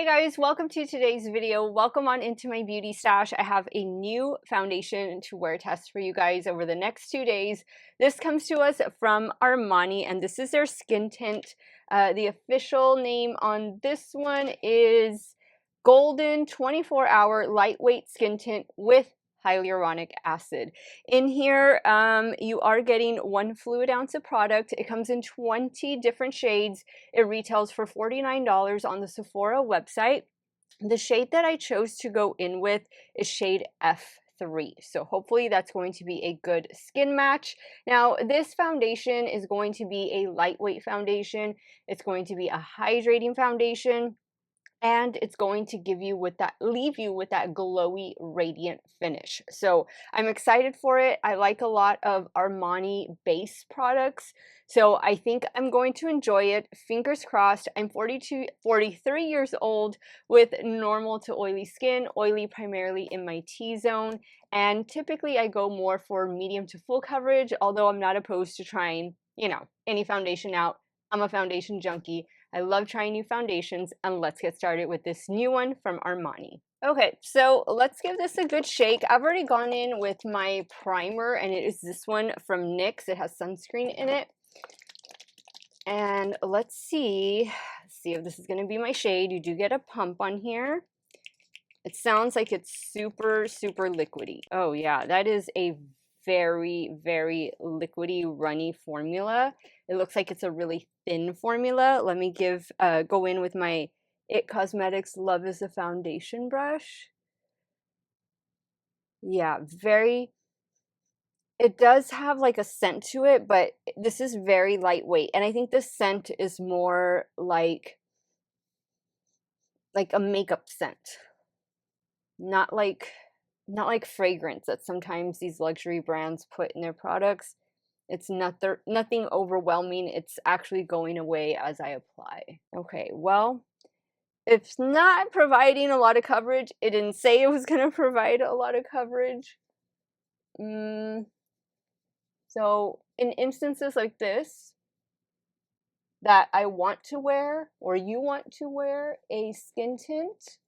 Hey guys, welcome to today's video. Welcome on into my beauty stash. I have a new foundation to wear test for you guys over the next 2 days. This comes to us from Armani and this is their skin tint. The official name on this one is Golden 24-hour lightweight skin tint with hyaluronic acid. In here, you are getting 1 fluid ounce of product. It comes in 20 different shades. It retails for $49 on the Sephora website. The shade that I chose to go in with is shade F3. So hopefully that's going to be a good skin match. Now, this foundation is going to be a lightweight foundation. It's going to be a hydrating foundation. And it's going to leave you with that glowy, radiant finish. So I'm excited for it. I like a lot of Armani base products. So I think I'm going to enjoy it. Fingers crossed. I'm 43 years old with normal to oily skin, oily primarily in my T-zone. And typically I go more for medium to full coverage, although I'm not opposed to trying, any foundation out. I'm a foundation junkie. I love trying new foundations, and let's get started with this new one from Armani. Okay, so let's give this a good shake. I've already gone in with my primer, and it is this one from NYX. It has sunscreen in it. And let's see if this is going to be my shade. You do get a pump on here. It sounds like it's super, super liquidy. Oh yeah, that is a very, very liquidy, runny formula. It looks like it's a really thin formula. Let me go in with my IT Cosmetics Love is a Foundation brush. Yeah, it does have like a scent to it, but this is very lightweight. And I think the scent is more like a makeup scent. Not like fragrance that sometimes these luxury brands put in their products. It's nothing overwhelming. It's actually going away as I apply. Okay, well, it's not providing a lot of coverage. It didn't say it was going to provide a lot of coverage. So in instances like this, that I want to wear, or you want to wear a skin tint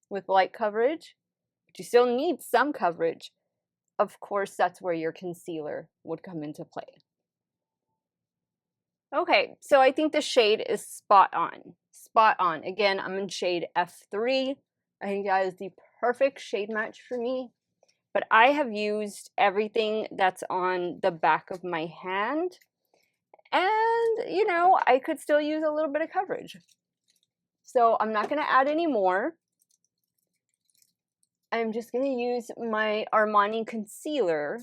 with light coverage, but you still need some coverage, of course, that's where your concealer would come into play. Okay, so I think the shade is spot on. Spot on. Again, I'm in shade F3. I think that is the perfect shade match for me. But I have used everything that's on the back of my hand. And, I could still use a little bit of coverage. So I'm not going to add any more. I'm just going to use my Armani concealer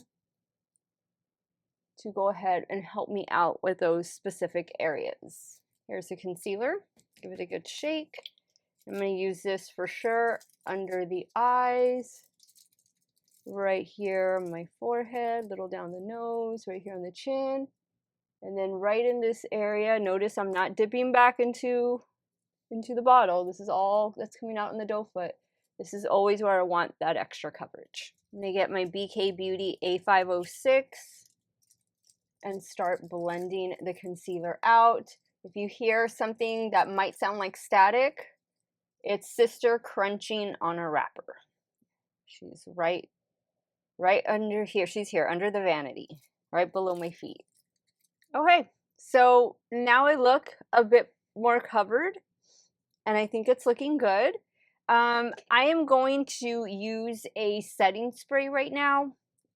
to go ahead and help me out with those specific areas. Here's the concealer. Give it a good shake. I'm going to use this for sure under the eyes, right here on my forehead, little down the nose, right here on the chin, and then right in this area. Notice I'm not dipping back into the bottle. This is all that's coming out in the doe foot. This is always where I want that extra coverage. I'm going to get my BK Beauty A506 and start blending the concealer out. If you hear something that might sound like static, it's sister crunching on a wrapper. She's right under here. She's here under the vanity, right below my feet. Okay, so now I look a bit more covered, and I think it's looking good. I am going to use a setting spray right now.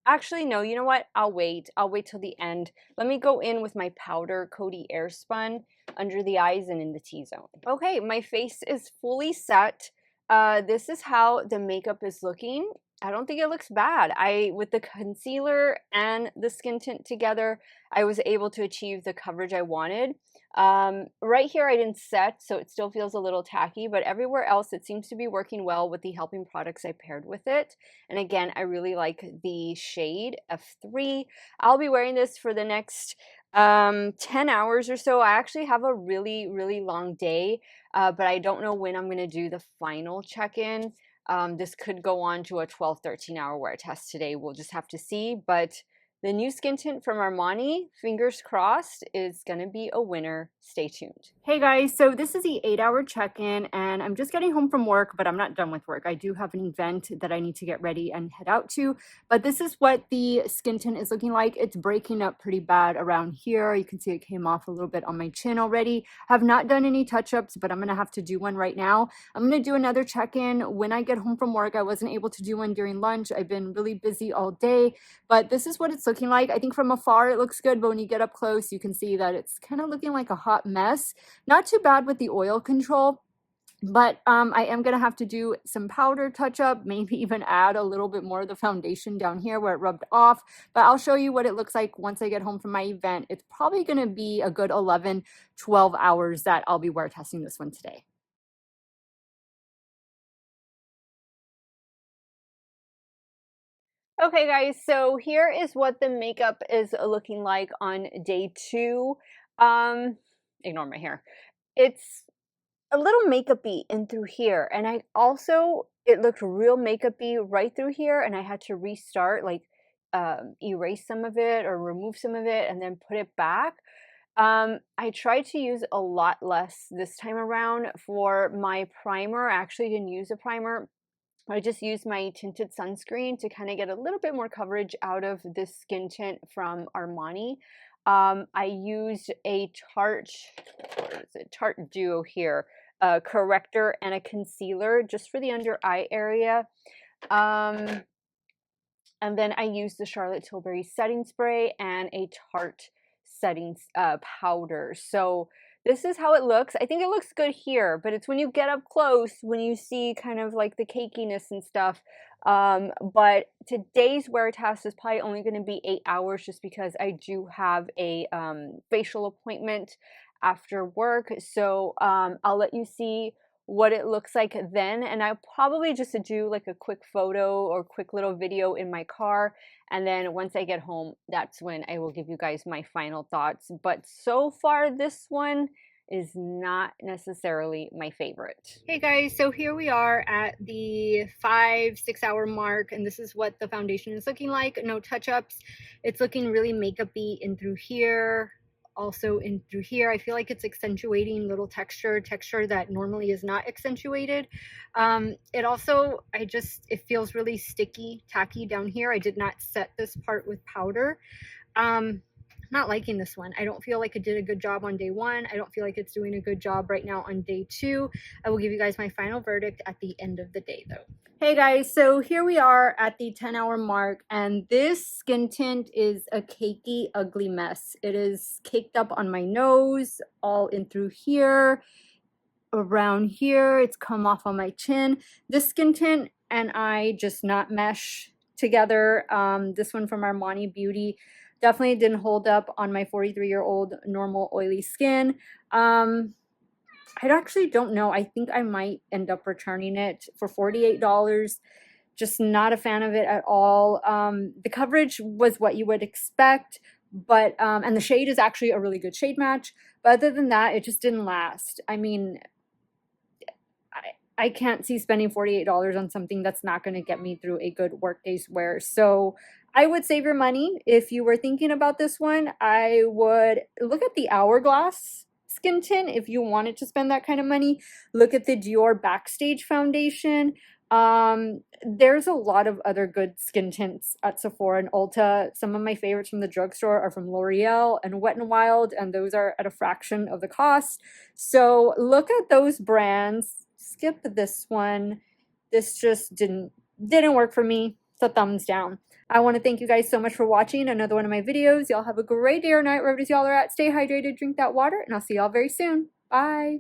Actually, no, you know what? I'll wait till the end. Let me go in with my powder Coty Airspun under the eyes and in the T-zone. Okay, my face is fully set. This is how the makeup is looking. I don't think it looks bad. With the concealer and the skin tint together, I was able to achieve the coverage I wanted. Right here I didn't set, so it still feels a little tacky, but everywhere else it seems to be working well with the helping products I paired with it. And again, I really like the shade F3. I'll be wearing this for the next 10 hours or so. I actually have a really, really long day, but I don't know when I'm going to do the final check-in. This could go on to a 12-13 hour wear test today. We'll just have to see, but The new skin tint from Armani, fingers crossed, is gonna be a winner. Stay tuned. Hey guys, so this is the 8-hour check-in and I'm just getting home from work, but I'm not done with work. I do have an event that I need to get ready and head out to, but this is what the skin tint is looking like. It's breaking up pretty bad around here. You can see it came off a little bit on my chin already. Have not done any touch-ups, but I'm gonna have to do one right now. I'm gonna do another check-in when I get home from work. I wasn't able to do one during lunch. I've been really busy all day, but this is what it's looking like. I think from afar it looks good, but when you get up close, you can see that it's kind of looking like a hot mess. Not too bad with the oil control, but I am going to have to do some powder touch up, maybe even add a little bit more of the foundation down here where it rubbed off. But I'll show you what it looks like once I get home from my event. It's probably going to be a good 11, 12 hours that I'll be wear testing this one today. Okay guys, so here is what the makeup is looking like on day 2. Ignore my hair. It's a little makeup-y in through here, and it looked real makeup-y right through here, and I had to restart, like erase some of it or remove some of it and then put it back. I tried to use a lot less this time around for my primer. I actually didn't use a primer. I just used my tinted sunscreen to kind of get a little bit more coverage out of this skin tint from Armani. I used a Tarte Duo here, a corrector and a concealer just for the under eye area. And then I used the Charlotte Tilbury setting spray and a Tarte setting powder. So this is how it looks. I think it looks good here, but it's when you get up close, when you see kind of like the cakiness and stuff. But today's wear test is probably only going to be 8 hours just because I do have a facial appointment after work. So I'll let you see what it looks like then, and I'll probably just do like a quick photo or quick little video in my car, and then once I get home, that's when I will give you guys my final thoughts. But so far this one is not necessarily my favorite. Hey guys, so here we are at the 5-6 hour mark, and this is what the foundation is looking like. No touch-ups. It's looking really makeup-y in through here, also in through here. I feel like it's accentuating little texture that normally is not accentuated. It feels really sticky, tacky down here. I did not set this part with powder. Not liking this one. I don't feel like it did a good job on day 1. I don't feel like it's doing a good job right now on day 2. I will give you guys my final verdict at the end of the day though. Hey guys, so here we are at the 10-hour mark, and this skin tint is a cakey, ugly mess. It is caked up on my nose, all in through here, around here. It's come off on my chin. This skin tint and I just not mesh together. This one from Armani Beauty definitely didn't hold up on my 43-year-old normal oily skin. I actually don't know. I think I might end up returning it for $48. Just not a fan of it at all. The coverage was what you would expect, but and the shade is actually a really good shade match. But other than that, it just didn't last. I mean, I can't see spending $48 on something that's not going to get me through a good workday's wear. So I would save your money. If you were thinking about this one, I would look at the Hourglass skin tint if you wanted to spend that kind of money. Look at the Dior Backstage foundation. There's a lot of other good skin tints at Sephora and Ulta. Some of my favorites from the drugstore are from L'Oreal and Wet n Wild, and those are at a fraction of the cost. So look at those brands. Skip this one. This just didn't work for me. It's a thumbs down. I want to thank you guys so much for watching another one of my videos. Y'all have a great day or night wherever it is y'all are at. Stay hydrated, drink that water, and I'll see y'all very soon. Bye.